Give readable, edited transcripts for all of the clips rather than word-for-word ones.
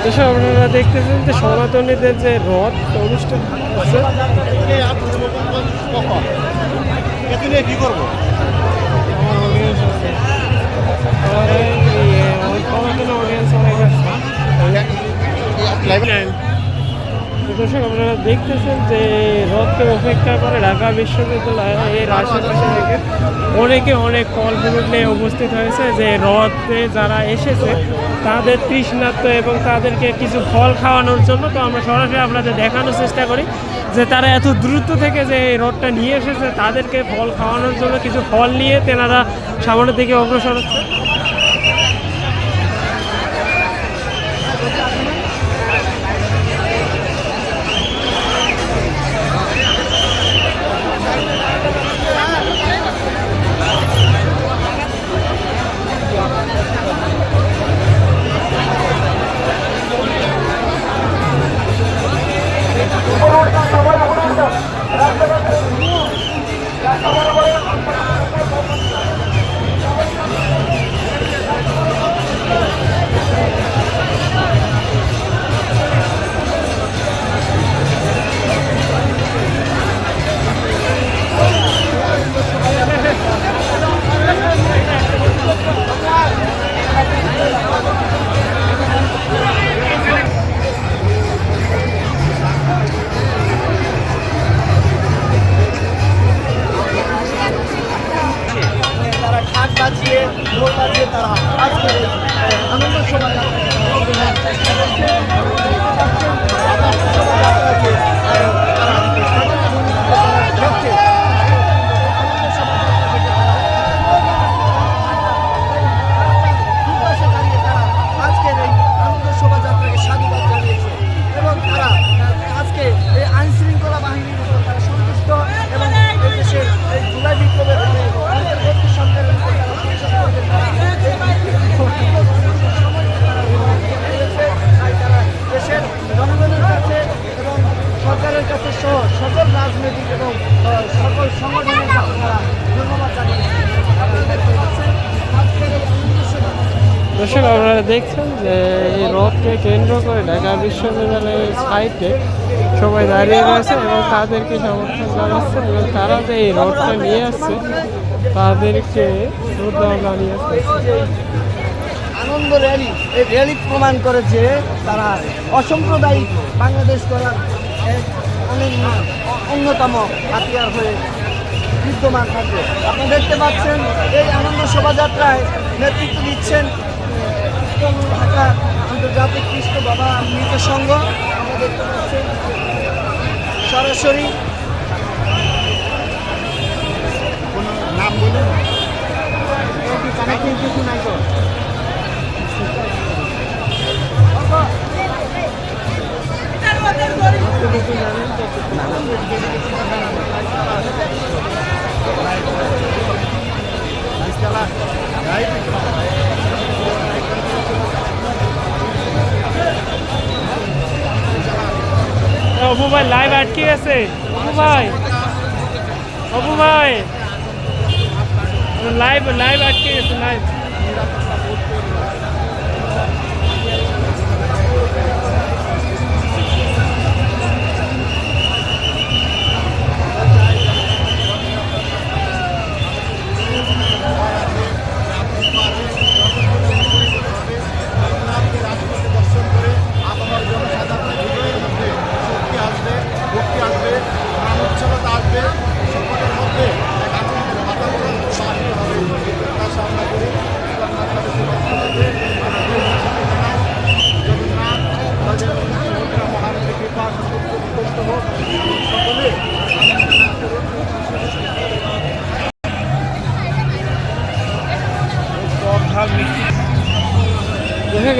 যেসব আপনারা দেখতেছেন যে সনাতনীদের যে রথ অনুষ্ঠান হচ্ছে, কি করবো আমার অডিয়েন্স আছে, আমার সনাতন অডিয়েন্স অনেক আছে। দর্শক আপনারা দেখতেছেন যে রথকে উপেক্ষা করে ঢাকা বিশ্ববিদ্যালয় এর আশেপাশে থেকে অনেকে অনেক ফল ফ্রুট নিয়ে উপস্থিত হয়েছে, যে রথে যারা এসেছে তাদের তৃষ্ণার্ত এবং তাদেরকে কিছু ফল খাওয়ানোর জন্য। তো আমরা সরাসরি আপনাদের দেখানোর চেষ্টা করি যে তারা এত দ্রুত থেকে যে এই রথটা নিয়ে এসেছে, তাদেরকে ফল খাওয়ানোর জন্য কিছু ফল নিয়ে তেনারা সামনের দিকে অগ্রসর হচ্ছে। তারা আজকে আনন্দ শোভাযাত্রাকে সাধুবাদ জানিয়েছে এবং তারা আজকে এই আইনশৃঙ্খলা বাহিনীর উপর তারা সন্তুষ্ট এবং এই দেশের এই জুলাই বিপ্লবের দেশের জনগণের কাছে এবং সরকারের কাছে সহ সকল রাজনৈতিক এবং সকল সংগঠনের কাছে তারা ধন্যবাদ জানিয়েছে। দর্শক আপনারা দেখছেন যে এই রথকে কেন্দ্র করে ঢাকা বিশ্ববিদ্যালয়ের সাইডে সবাই দাঁড়িয়ে রয়েছে এবং তাদেরকে সমর্থন জানাচ্ছে এবং তারা যে এই রথটা নিয়ে আসছে তাদেরকে শ্রদ্ধা জানিয়েছে। আনন্দ র্যালি, এই র্যালি প্রমাণ করে যে তারা অসাম্প্রদায়িক বাংলাদেশ করার এক অন্যতম হাতিয়ার হয়ে বিদ্যমান থাকবে। আপনি দেখতে পাচ্ছেন এই আনন্দ শোভাযাত্রায় নেতৃত্ব দিচ্ছেন ঢাকা আন্তর্জাতিক কৃষ্ণ বাবা মৃত সংঘ। আমরা দেখতে পাচ্ছেন সরাসরি নাম বলুন কিছু নাই তো অপু ভাই লাইভ আটকে গেছে। অপু ভাই, অপু ভাই লাইভ আটকে গেছে লাইভ।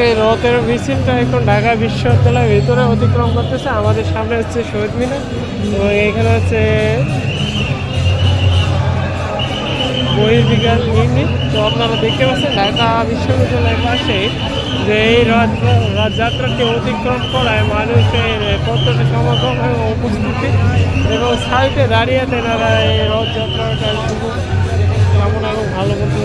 এই রথের মিছিলটা এখন ঢাকা বিশ্ববিদ্যালয়ের ভিতরে অতিক্রম করতেছে। আমাদের সামনে হচ্ছে শহীদ মিনার এবং এখানে হচ্ছে বহির্বিজ্ঞান ইউনিট। তো আপনারা দেখতে পাচ্ছেন ঢাকা বিশ্ববিদ্যালয়ের পাশে যে এই রথযাত্রাটি অতিক্রম করায় মানুষের কতটা সমাগম এবং উপস্থিতি এবং সাইডে দাঁড়িয়ে তেনারা এই রথযাত্রাটা শুভ কামনা এবং ভালো করতে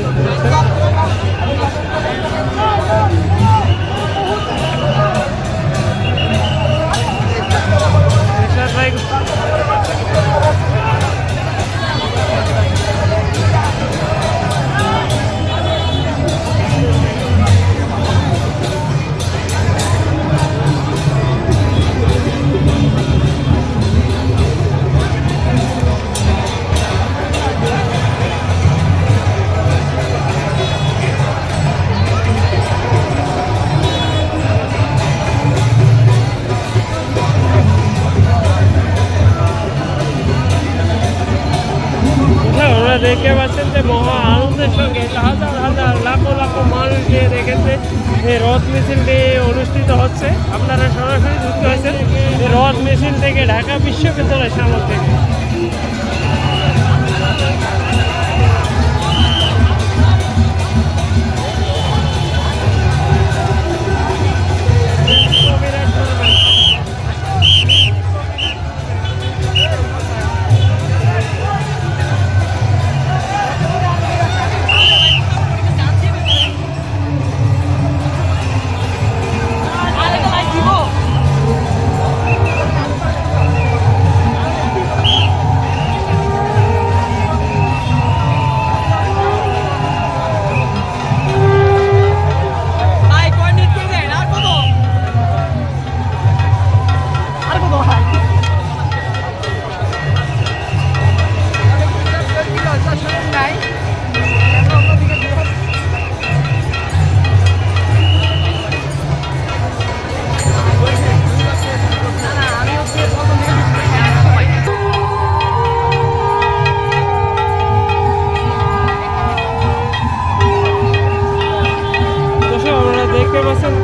দেখতে পাচ্ছেন যে মহা আনন্দের সঙ্গে হাজার হাজার লাখো লাখো মানুষ গিয়ে দেখেছে এই রথ মিছিলটি অনুষ্ঠিত হচ্ছে। আপনারা সরাসরি যুক্ত হয়েছেন এই রথ মিছিল থেকে ঢাকা বিশ্ববিদ্যালয় সামনে থেকে।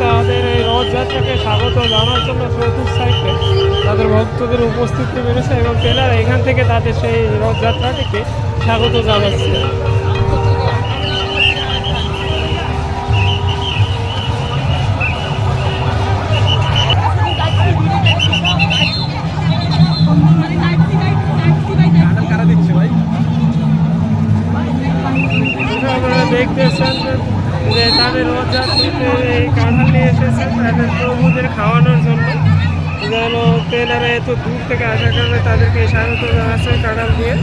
তাদের এই রথযাত্রাকে স্বাগত জানার জন্য চতুর্থ সাইডে তাদের ভক্তদের উপস্থিতি বেড়েছে এবং তেনারা এখান থেকে তাদের সেই রথযাত্রাটিকে স্বাগত জানাচ্ছে। আপনারা দেখতেছেন যে তাদের রথযাত্রীতে এই কাঁঠাল নিয়ে এসেছে তাদের প্রভুদের খাওয়ানোর জন্য, যেন তেনারা এত দূর থেকে আসার কারণে তাদেরকে স্বাগত জানাচ্ছে কাঁঠাল দিয়ে।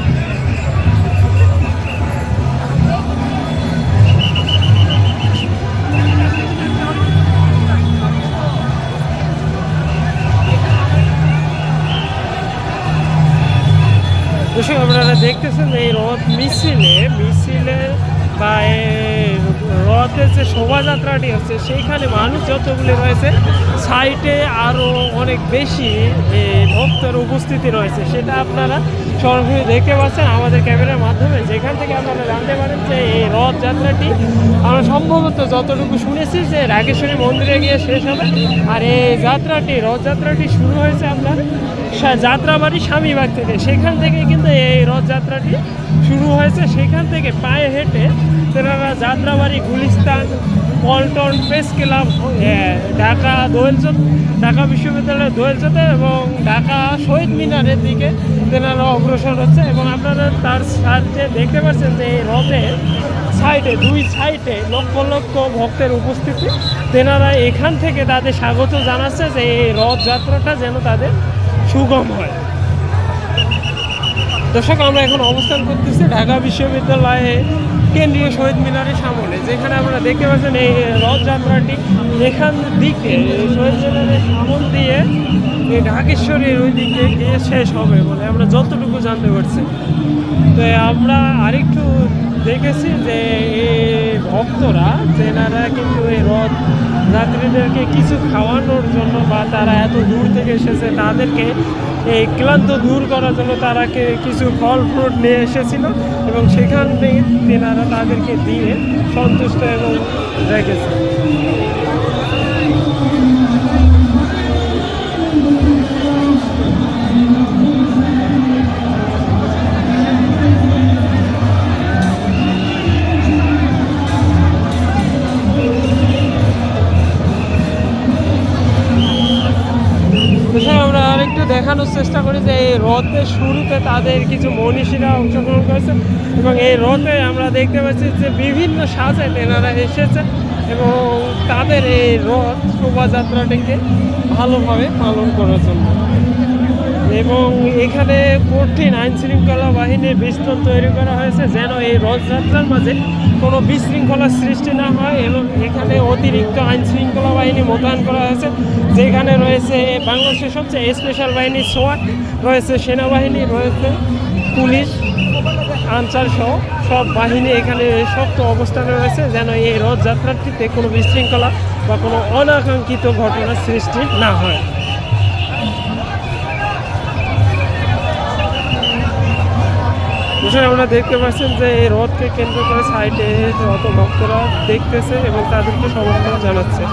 দর্শক আপনারা দেখতেছেন এই রথ মিছিলে বা রথের যে শোভাযাত্রাটি হচ্ছে সেইখানে মানুষ যতগুলি রয়েছে সাইডে আরও অনেক বেশি ভক্তের উপস্থিতি রয়েছে, সেটা আপনারা সরাসরি দেখতে পাচ্ছেন আমাদের ক্যামেরার মাধ্যমে, যেখান থেকে আপনারা জানতে পারেন যে এই রথযাত্রাটি আমরা সম্ভবত যতটুকু শুনেছি যে রাগেশ্বরী মন্দিরে গিয়ে শেষ হবে। আর এই রথযাত্রাটি শুরু হয়েছে আপনার যাত্রাবাড়ি স্বামীবাগ থেকে, সেখান থেকে কিন্তু এই রথযাত্রাটি শুরু হয়েছে। সেখান থেকে পায়ে হেঁটে তেনারা যাত্রাবাড়ি, গুলিস্তান, পল্টন, প্রেস ক্লাব, ঢাকা বিশ্ববিদ্যালয়ের দোয়েলচতে এবং ঢাকা শহীদ মিনারের দিকে তেনারা অগ্রসর হচ্ছে। এবং আপনারা তার সাথে দেখতে পাচ্ছেন যে এই রথের দুই সাইডে লক্ষ লক্ষ ভক্তের উপস্থিতি, তেনারা এখান থেকে তাদের স্বাগত জানাচ্ছে যে এই রথযাত্রাটা যেন তাদের সুগম হয়। দর্শক আমরা এখন অবস্থান করতেছি ঢাকা বিশ্ববিদ্যালয়ে কেন্দ্রীয় শহীদ মিনারের সামনে, যেখানে আপনারা দেখতে পাচ্ছেন এই রথযাত্রাটি এখান দিকে শহীদ মিনারের সামন দিয়ে এই ঢাকেশ্বরীর ওই দিকে গিয়ে শেষ হবে বলে আমরা যতটুকু জানতে পারছি। তো আমরা আরেকটু দেখেছি যে এই ভক্তরা যেনারা কিন্তু এই রথ যাত্রীদেরকে কিছু খাওয়ানোর জন্য বা তারা এত দূর থেকে এসেছে তাদেরকে এই ক্লান্ত দূর করার জন্য তারা কিছু ফল ফ্রুট নিয়ে এসেছিল এবং সেখান থেকে তেনারা তাদেরকে দিয়ে সন্তুষ্ট এবং রেখেছে। আমরা আরেকটু দেখানোর চেষ্টা করি যে এই রথের শুরুতে তাদের কিছু মনীষীরা অংশগ্রহণ করেছে এবং এই রথে আমরা দেখতে পাচ্ছি যে বিভিন্ন সাজে তেনারা এসেছে এবং তাদের এই রথ শোভাযাত্রাটিকে ভালোভাবে পালন করার জন্য। এবং এখানে কঠিন আইন শৃঙ্খলা বাহিনীর বেষ্টন তৈরি করা হয়েছে যেন এই রথযাত্রার মাঝে কোনো বিশৃঙ্খলার সৃষ্টি না হয় এবং এখানে অতিরিক্ত আইন শৃঙ্খলা বাহিনী মোতায়েন করা হয়েছে, যেখানে রয়েছে বাংলাদেশের সবচেয়ে স্পেশাল বাহিনী সোয়াট রয়েছে, সেনাবাহিনী রয়েছে, পুলিশ, আনসার সহ সব বাহিনী এখানে শক্ত অবস্থানে রয়েছে যেন এই রথযাত্রাটিতে কোনো বিশৃঙ্খলা বা কোনো অনাকাঙ্ক্ষিত ঘটনার সৃষ্টি না হয়। দর্শক আমরা দেখতে পাচ্ছেন যে এই রথকে কেন্দ্র করে সাইডে অত ভক্তরা দেখতেছে এবং তাদেরকে সমর্থন জানাচ্ছে।